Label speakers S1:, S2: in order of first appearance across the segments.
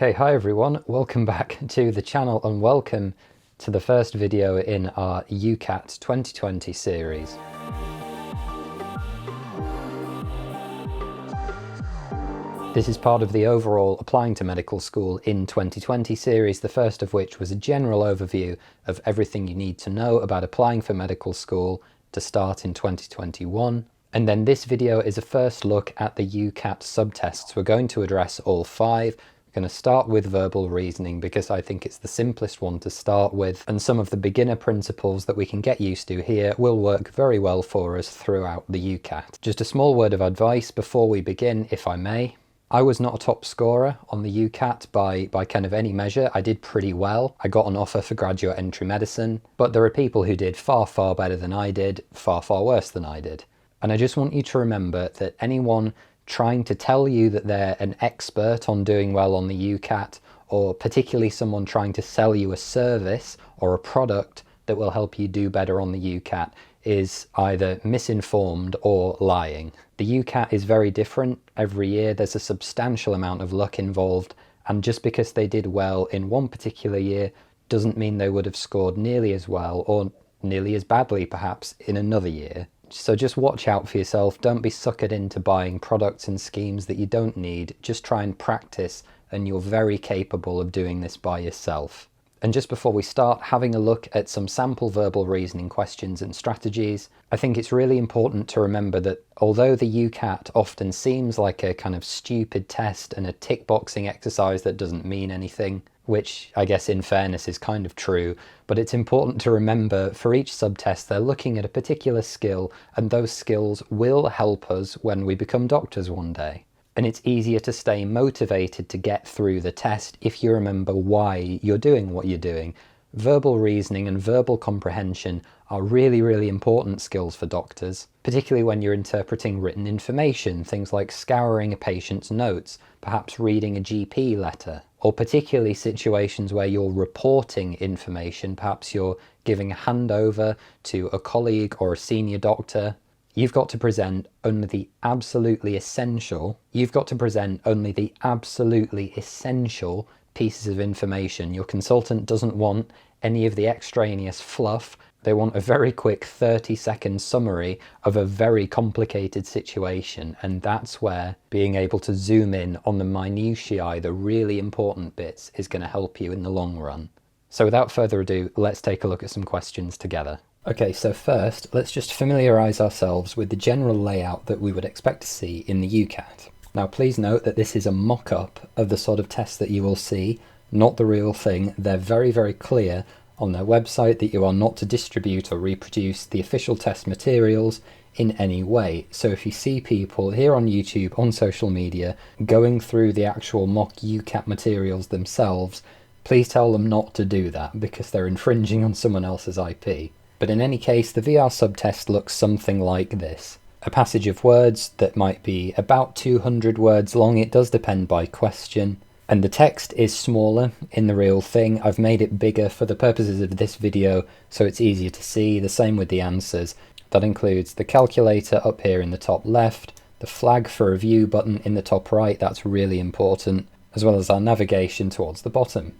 S1: Okay, hi everyone, welcome back to the channel and welcome to the first video in our UCAT 2020 series. This is part of the overall Applying to Medical School in 2020 series, the first of which was a general overview of everything you need to know about applying for medical school to start in 2021. And then this video is a first look at the UCAT subtests. We're going to address all 5. We're going to start with verbal reasoning because I think it's the simplest one to start with, and some of the beginner principles that we can get used to here will work very well for us throughout the UCAT. Just a small word of advice before we begin, if I may. I was not a top scorer on the UCAT by kind of any measure. I did pretty well. I got an offer for graduate entry medicine, but there are people who did far, far better than I did, far, far worse than I did. And I just want you to remember that anyone trying to tell you that they're an expert on doing well on the UCAT, or particularly someone trying to sell you a service or a product that will help you do better on the UCAT, is either misinformed or lying. The UCAT is very different every year. There's a substantial amount of luck involved, and just because they did well in one particular year doesn't mean they would have scored nearly as well or nearly as badly perhaps in another year. So just watch out for yourself. Don't be suckered into buying products and schemes that you don't need. Just try and practice, and you're very capable of doing this by yourself. And just before we start having a look at some sample verbal reasoning questions and strategies, I think it's really important to remember that although the UCAT often seems like a kind of stupid test and a tick boxing exercise that doesn't mean anything, which I guess in fairness is kind of true, but it's important to remember for each subtest they're looking at a particular skill, and those skills will help us when we become doctors one day. And it's easier to stay motivated to get through the test if you remember why you're doing what you're doing. Verbal reasoning and verbal comprehension are really, really important skills for doctors, particularly when you're interpreting written information, things like scouring a patient's notes, perhaps reading a GP letter, or particularly situations where you're reporting information, perhaps you're giving a handover to a colleague or a senior doctor. You've got to present only the absolutely essential. You've got to present only the absolutely essential pieces of information. Your consultant doesn't want any of the extraneous fluff. They want a very quick 30-second summary of a very complicated situation, and that's where being able to zoom in on the minutiae, the really important bits, is going to help you in the long run. So without further ado, let's take a look at some questions together. Okay, so first, let's just familiarise ourselves with the general layout that we would expect to see in the UCAT. Now, please note that this is a mock-up of the sort of tests that you will see, not the real thing. They're very, very clear on their website that you are not to distribute or reproduce the official test materials in any way. So if you see people here on YouTube, on social media, going through the actual mock UCAT materials themselves, please tell them not to do that because they're infringing on someone else's IP. But in any case, the VR subtest looks something like this. A passage of words that might be about 200 words long. It does depend by question. And the text is smaller in the real thing. I've made it bigger for the purposes of this video so it's easier to see. The same with the answers. That includes the calculator up here in the top left, the flag for review button in the top right, that's really important, as well as our navigation towards the bottom.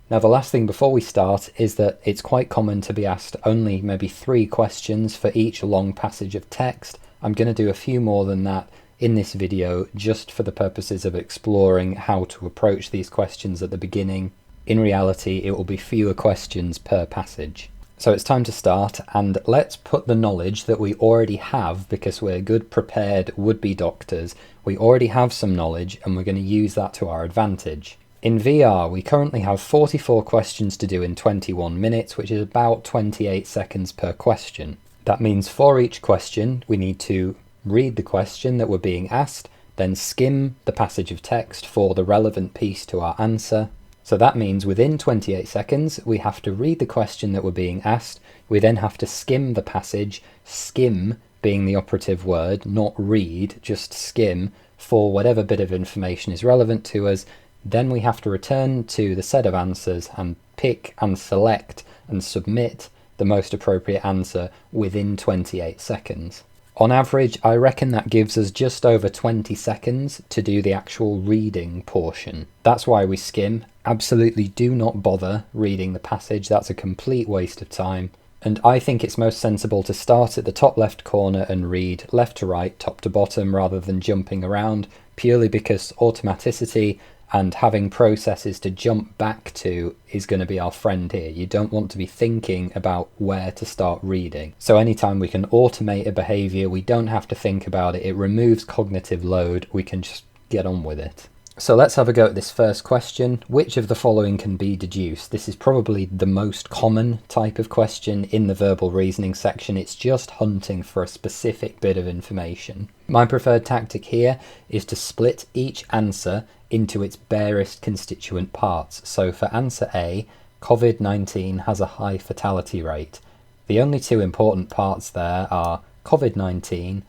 S1: Now, the last thing before we start is that it's quite common to be asked only maybe 3 questions for each long passage of text. I'm going to do a few more than that in this video just for the purposes of exploring how to approach these questions at the beginning. In reality, it will be fewer questions per passage. So it's time to start, and let's put the knowledge that we already have, because we're good prepared would-be doctors. We already have some knowledge and we're going to use that to our advantage. In VR, we currently have 44 questions to do in 21 minutes, which is about 28 seconds per question. That means for each question, we need to read the question that we're being asked, then skim the passage of text for the relevant piece to our answer. So that means within 28 seconds, we have to read the question that we're being asked. We then have to skim the passage, skim being the operative word, not read, just skim for whatever bit of information is relevant to us. Then we have to return to the set of answers and pick and select and submit the most appropriate answer within 28 seconds. On average, I reckon that gives us just over 20 seconds to do the actual reading portion. That's why we skim. Absolutely do not bother reading the passage, that's a complete waste of time. And I think it's most sensible to start at the top left corner and read left to right, top to bottom, rather than jumping around, purely because automaticity and having processes to jump back to is going to be our friend here. You don't want to be thinking about where to start reading. So anytime we can automate a behavior, we don't have to think about it, it removes cognitive load, we can just get on with it. So let's have a go at this first question. Which of the following can be deduced? This is probably the most common type of question in the verbal reasoning section. It's just hunting for a specific bit of information. My preferred tactic here is to split each answer into its barest constituent parts. So for answer A, COVID-19 has a high fatality rate. The only two important parts there are COVID-19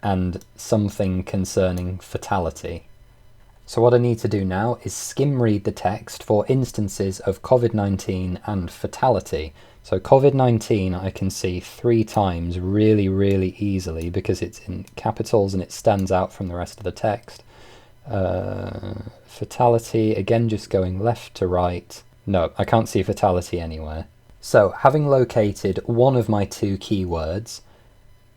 S1: and something concerning fatality. So what I need to do now is skim read the text for instances of COVID-19 and fatality. So COVID-19 I can see 3 times really easily because it's in capitals and it stands out from the rest of the text. Fatality, again just going left to right. No, I can't see fatality anywhere. So having located one of my 2 keywords,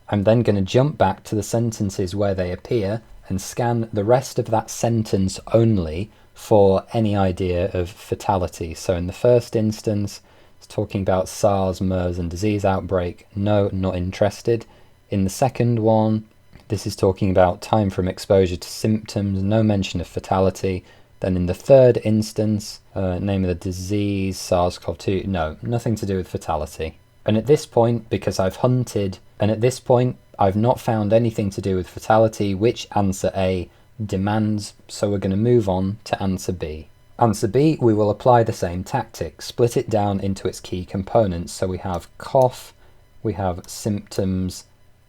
S1: I'm then going to jump back to the sentences where they appear and scan the rest of that sentence only for any idea of fatality. So in the first instance, it's talking about SARS, MERS and disease outbreak. No, not interested. In the second one, this is talking about time from exposure to symptoms, no mention of fatality. Then in the third instance, name of the disease, SARS-CoV-2, no, nothing to do with fatality. And at this point, because I've hunted, and at this point, I've not found anything to do with fatality, which answer A demands, so we're going to move on to answer B. Answer B, we will apply the same tactic, split it down into its key components. So we have cough, we have symptoms,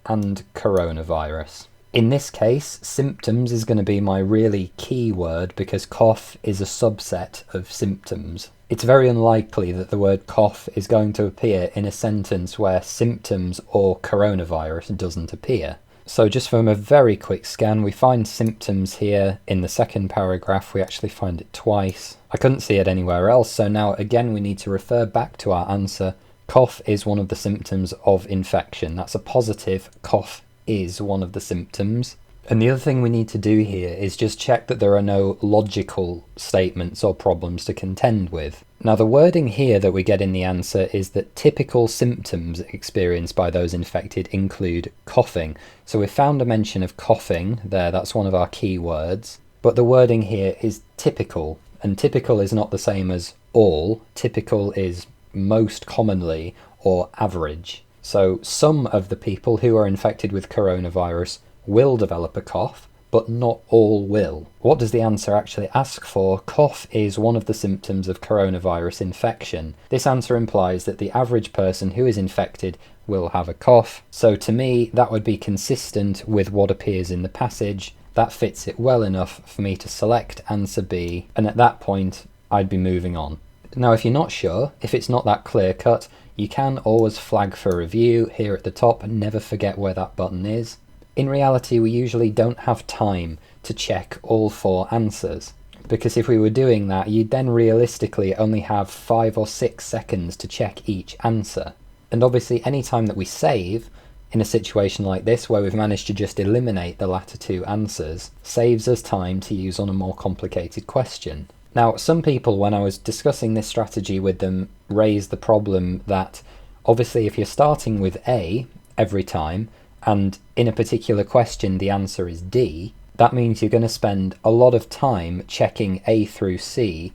S1: and coronavirus. In this case, symptoms is going to be my really key word because cough is a subset of symptoms. It's very unlikely that the word cough is going to appear in a sentence where symptoms or coronavirus doesn't appear. So just from a very quick scan, we find symptoms here in the second paragraph. We actually find it twice. I couldn't see it anywhere else, so now again we need to refer back to our answer. Cough is one of the symptoms of infection. That's a positive. Cough is one of the symptoms. And the other thing we need to do here is just check that there are no logical statements or problems to contend with. Now the wording here that we get in the answer is that typical symptoms experienced by those infected include coughing. So we found a mention of coughing there, that's one of our key words. But the wording here is typical, and typical is not the same as all. Typical is most commonly or average. So some of the people who are infected with coronavirus will develop a cough, but not all will. What does the answer actually ask for? Cough is one of the symptoms of coronavirus infection. This answer implies that the average person who is infected will have a cough. So to me, that would be consistent with what appears in the passage. That fits it well enough for me to select answer B, and at that point, I'd be moving on. Now, if you're not sure, if it's not that clear cut, you can always flag for review here at the top and never forget where that button is. In reality, we usually don't have time to check all 4 answers, because if we were doing that, you'd then realistically only have 5 or 6 seconds to check each answer. And obviously, any time that we save, in a situation like this where we've managed to just eliminate the latter 2 answers, saves us time to use on a more complicated question. Now, some people, when I was discussing this strategy with them, raised the problem that obviously if you're starting with A every time, and in a particular question the answer is D, that means you're going to spend a lot of time checking A through C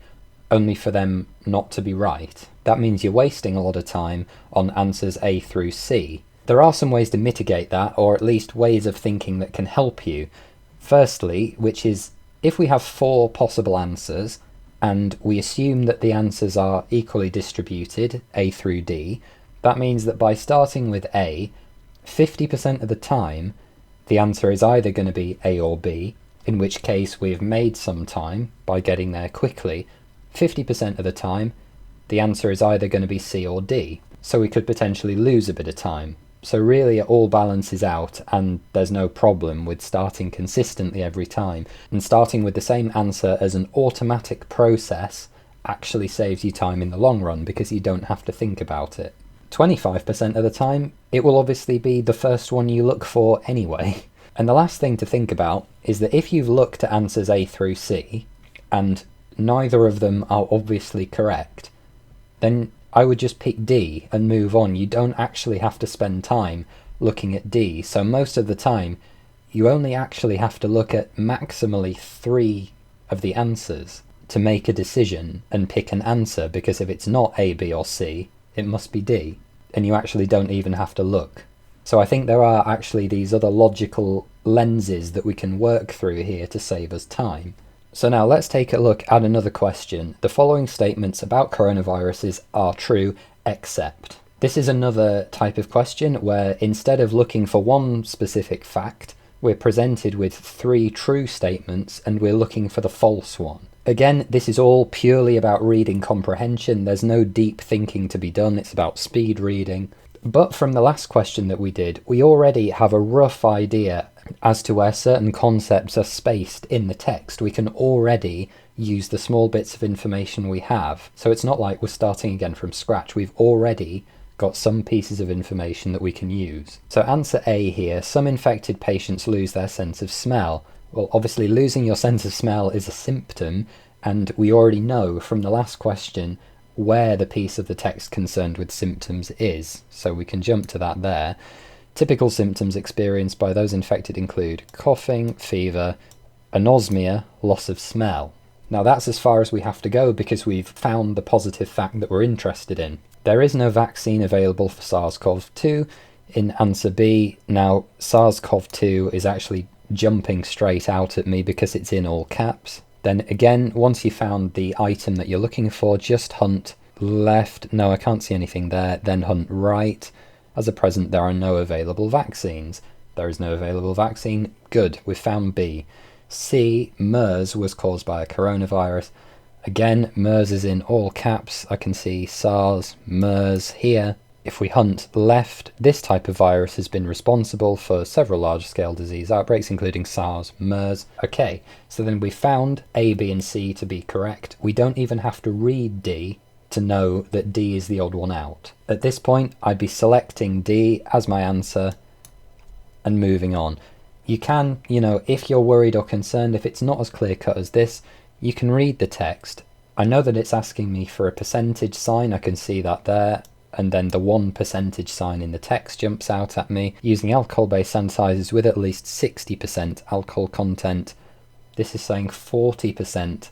S1: only for them not to be right. That means you're wasting a lot of time on answers A through C. There are some ways to mitigate that, or at least ways of thinking that can help you. Firstly, which is if we have 4 possible answers and we assume that the answers are equally distributed, A through D, that means that by starting with A, 50% of the time, the answer is either going to be A or B, in which case we've made some time by getting there quickly. 50% of the time, the answer is either going to be C or D, so we could potentially lose a bit of time. So really it all balances out, and there's no problem with starting consistently every time. And starting with the same answer as an automatic process actually saves you time in the long run because you don't have to think about it. 25% of the time, it will obviously be the first one you look for anyway. And the last thing to think about is that if you've looked at answers A through C, and neither of them are obviously correct, then I would just pick D and move on. You don't actually have to spend time looking at D. So most of the time, you only actually have to look at maximally 3 of the answers to make a decision and pick an answer, because if it's not A, B, or C, it must be D, and you actually don't even have to look. So I think there are actually these other logical lenses that we can work through here to save us time. So now let's take a look at another question. The following statements about coronaviruses are true, except. This is another type of question where instead of looking for one specific fact, we're presented with 3 true statements and we're looking for the false one. Again, this is all purely about reading comprehension. There's no deep thinking to be done. It's about speed reading. But from the last question that we did, we already have a rough idea as to where certain concepts are spaced in the text. We can already use the small bits of information we have. So it's not like we're starting again from scratch. We've already got some pieces of information that we can use. So answer A here, some infected patients lose their sense of smell. Well, obviously losing your sense of smell is a symptom, and we already know from the last question where the piece of the text concerned with symptoms is, so we can jump to that there. Typical symptoms experienced by those infected include coughing, fever, anosmia, loss of smell. Now that's as far as we have to go because we've found the positive fact that we're interested in. There is no vaccine available for SARS-CoV-2 in answer B. Now SARS-CoV-2 is actually jumping straight out at me because it's in all caps. Then again, once you found the item that you're looking for, just hunt left. No, I can't see anything there. Then hunt right. As of present, there are no available vaccines. There is no available vaccine. Good, we've found B. C, MERS was caused by a coronavirus. Again, MERS is in all caps. I can see SARS, MERS here. If we hunt left, this type of virus has been responsible for several large-scale disease outbreaks, including SARS, MERS. Okay, so then we found A, B, and C to be correct. We don't even have to read D to know that D is the odd one out. At this point, I'd be selecting D as my answer and moving on. You can, if you're worried or concerned, if it's not as clear-cut as this, you can read the text. I know that it's asking me for a percentage sign. I can see that there. And then the 1% sign in the text jumps out at me. Using alcohol-based sanitizers with at least 60% alcohol content. This is saying 40%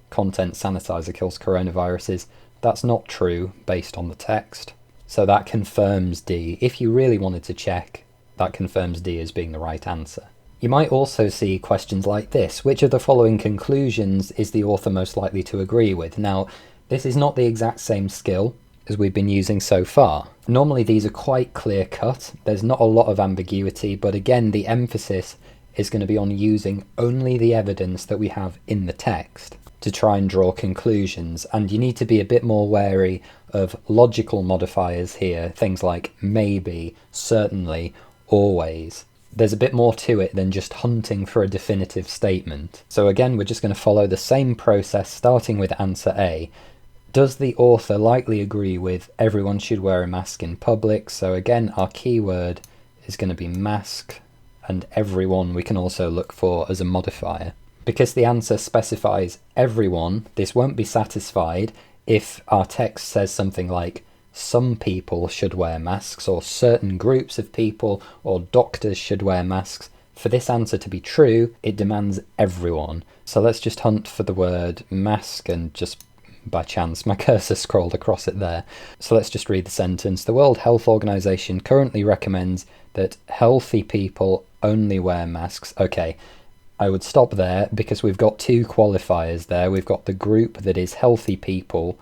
S1: content sanitizer kills coronaviruses. That's not true based on the text. So that confirms D. If you really wanted to check, that confirms D as being the right answer. You might also see questions like this. Which of the following conclusions is the author most likely to agree with? Now, this is not the exact same skill as we've been using so far. Normally these are quite clear cut, there's not a lot of ambiguity, but again the emphasis is going to be on using only the evidence that we have in the text to try and draw conclusions, and you need to be a bit more wary of logical modifiers here, things like maybe, certainly, always. There's a bit more to it than just hunting for a definitive statement. So again, we're just going to follow the same process starting with answer A. Does the author likely agree with everyone should wear a mask in public? So again, our keyword is going to be mask, and everyone we can also look for as a modifier. Because the answer specifies everyone, this won't be satisfied if our text says something like some people should wear masks, or certain groups of people, or doctors should wear masks. For this answer to be true, it demands everyone. So let's just hunt for the word mask, and just by chance my cursor scrolled across it there. So let's just read the sentence. The World Health Organization currently recommends that healthy people only wear masks. Okay, I would stop there because we've got 2 qualifiers there. We've got the group that is healthy people,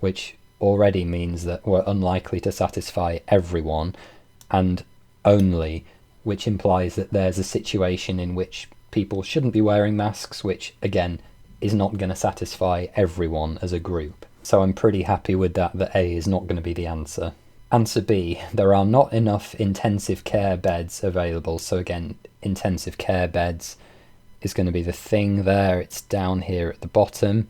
S1: which already means that we're unlikely to satisfy everyone, and only, which implies that there's a situation in which people shouldn't be wearing masks, which again is not going to satisfy everyone as a group. So I'm pretty happy with that A is not going to be the answer. Answer B, there are not enough intensive care beds available. So again, intensive care beds is going to be the thing there. It's down here at the bottom.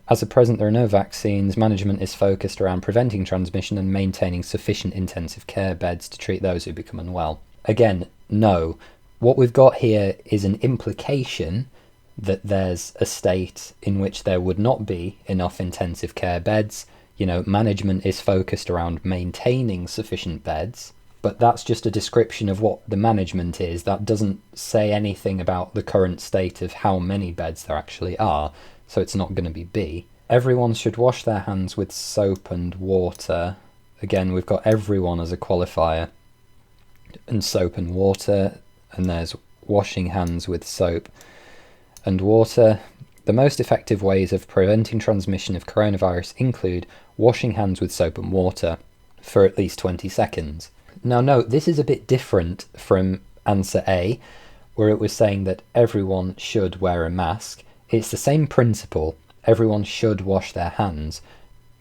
S1: As of present, there are no vaccines. Management is focused around preventing transmission and maintaining sufficient intensive care beds to treat those who become unwell. Again, no. What we've got here is an implication that there's a state in which there would not be enough intensive care beds. You know, management is focused around maintaining sufficient beds, but that's just a description of what the management is. That doesn't say anything about the current state of how many beds there actually are, so it's not going to be B. Everyone should wash their hands with soap and water. Again, we've got everyone as a qualifier, and soap and water, and there's washing hands with soap and water. The most effective ways of preventing transmission of coronavirus include washing hands with soap and water for at least 20 seconds. Now note, this is a bit different from answer A, where it was saying that everyone should wear a mask. It's the same principle, everyone should wash their hands,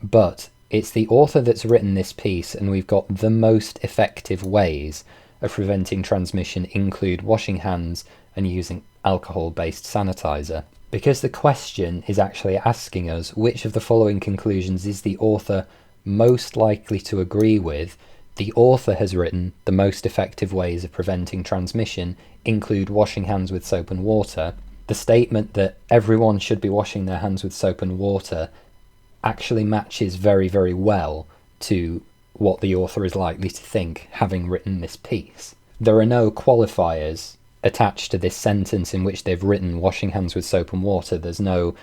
S1: but it's the author that's written this piece, and we've got the most effective ways of preventing transmission include washing hands and using alcohol-based sanitizer. Because the question is actually asking us which of the following conclusions is the author most likely to agree with, the author has written the most effective ways of preventing transmission include washing hands with soap and water. The statement that everyone should be washing their hands with soap and water actually matches very, very well to what the author is likely to think, having written this piece. There are no qualifiers attached to this sentence in which they've written washing hands with soap and water. There's no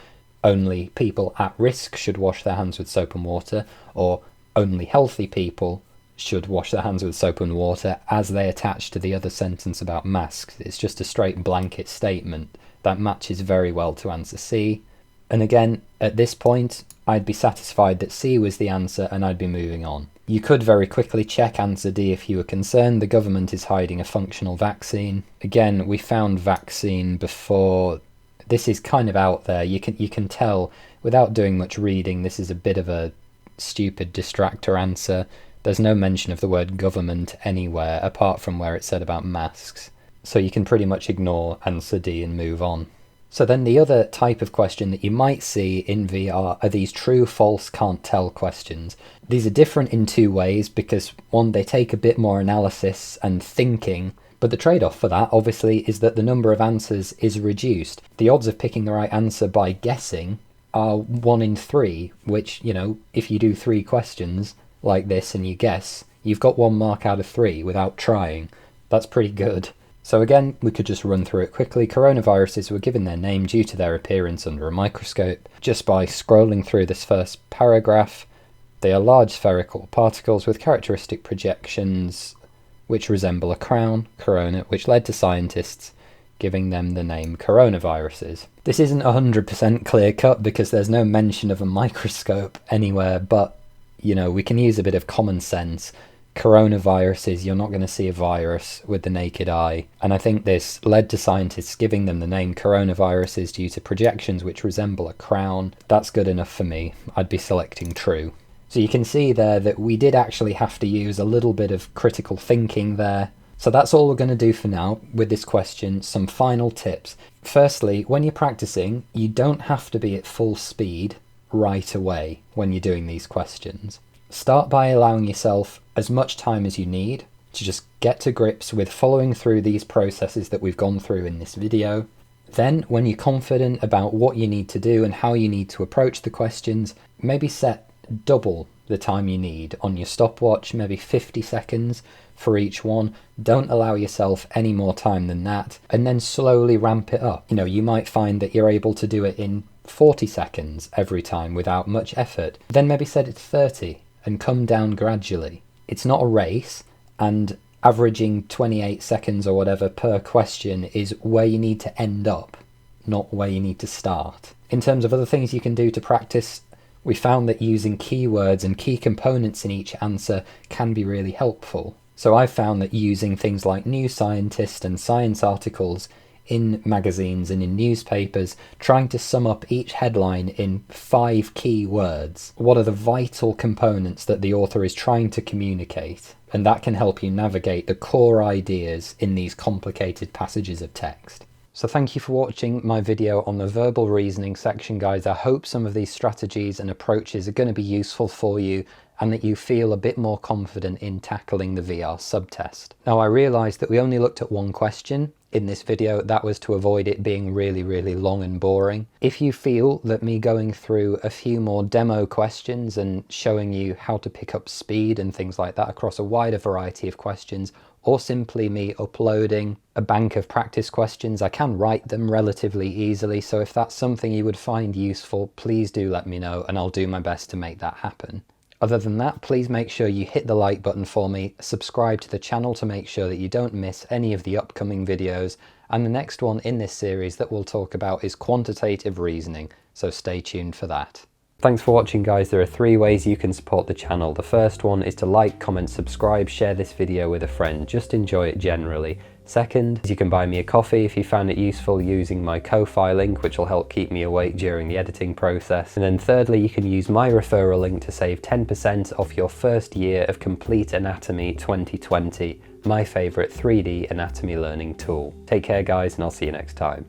S1: only people at risk should wash their hands with soap and water, or only healthy people should wash their hands with soap and water, as they attach to the other sentence about masks. It's just a straight blanket statement that matches very well to answer C. And again, at this point, I'd be satisfied that C was the answer and I'd be moving on. You could very quickly check answer D if you were concerned. The government is hiding a functional vaccine. Again, we found vaccine before. This is kind of out there. You can tell without doing much reading, this is a bit of a stupid distractor answer. There's no mention of the word government anywhere apart from where it said about masks. So you can pretty much ignore answer D and move on. So then the other type of question that you might see in VR are these true, false, can't tell questions. These are different in two ways because, one, they take a bit more analysis and thinking, but the trade-off for that, obviously, is that the number of answers is reduced. The odds of picking the right answer by guessing are 1 in 3, which, you know, if you do 3 questions like this and you guess, you've got 1 mark out of 3 without trying. That's pretty good. So again, we could just run through it quickly. Coronaviruses were given their name due to their appearance under a microscope. Just by scrolling through this first paragraph, they are large spherical particles with characteristic projections which resemble a crown, corona, which led to scientists giving them the name coronaviruses. This isn't 100% clear cut because there's no mention of a microscope anywhere, but, you know, we can use a bit of common sense. Coronaviruses, you're not going to see a virus with the naked eye, and I think this led to scientists giving them the name coronaviruses due to projections which resemble a crown. That's good enough for me. I'd be selecting true. So you can see there that we did actually have to use a little bit of critical thinking there. So that's all we're going to do for now with this question. Some final tips. Firstly, when you're practicing, you don't have to be at full speed right away when you're doing these questions. Start by allowing yourself as much time as you need to just get to grips with following through these processes that we've gone through in this video. Then, when you're confident about what you need to do and how you need to approach the questions, maybe set double the time you need on your stopwatch, maybe 50 seconds for each one. Don't allow yourself any more time than that, and then slowly ramp it up. You know, you might find that you're able to do it in 40 seconds every time without much effort. Then maybe set it to 30 and come down gradually. It's not a race, and averaging 28 seconds or whatever per question is where you need to end up, not where you need to start. In terms of other things you can do to practice, we found that using keywords and key components in each answer can be really helpful. So I've found that using things like New Scientist and science articles in magazines and in newspapers, trying to sum up each headline in 5 key words. What are the vital components that the author is trying to communicate? And that can help you navigate the core ideas in these complicated passages of text. So thank you for watching my video on the verbal reasoning section, guys. I hope some of these strategies and approaches are going to be useful for you and that you feel a bit more confident in tackling the VR subtest. Now, I realised that we only looked at one question in this video. That was to avoid it being really, really long and boring. If you feel that me going through a few more demo questions and showing you how to pick up speed and things like that across a wider variety of questions, or simply me uploading a bank of practice questions, I can write them relatively easily. So if that's something you would find useful, please do let me know and I'll do my best to make that happen. Other than that, please make sure you hit the like button for me, subscribe to the channel to make sure that you don't miss any of the upcoming videos, and the next one in this series that we'll talk about is quantitative reasoning, so stay tuned for that. Thanks for watching, guys. There are 3 ways you can support the channel. The first one is to like, comment, subscribe, share this video with a friend. Just enjoy it generally. Second, you can buy me a coffee if you found it useful using my Ko-Fi link, which will help keep me awake during the editing process. And then thirdly, you can use my referral link to save 10% off your first year of Complete Anatomy 2020, my favourite 3D anatomy learning tool. Take care, guys, and I'll see you next time.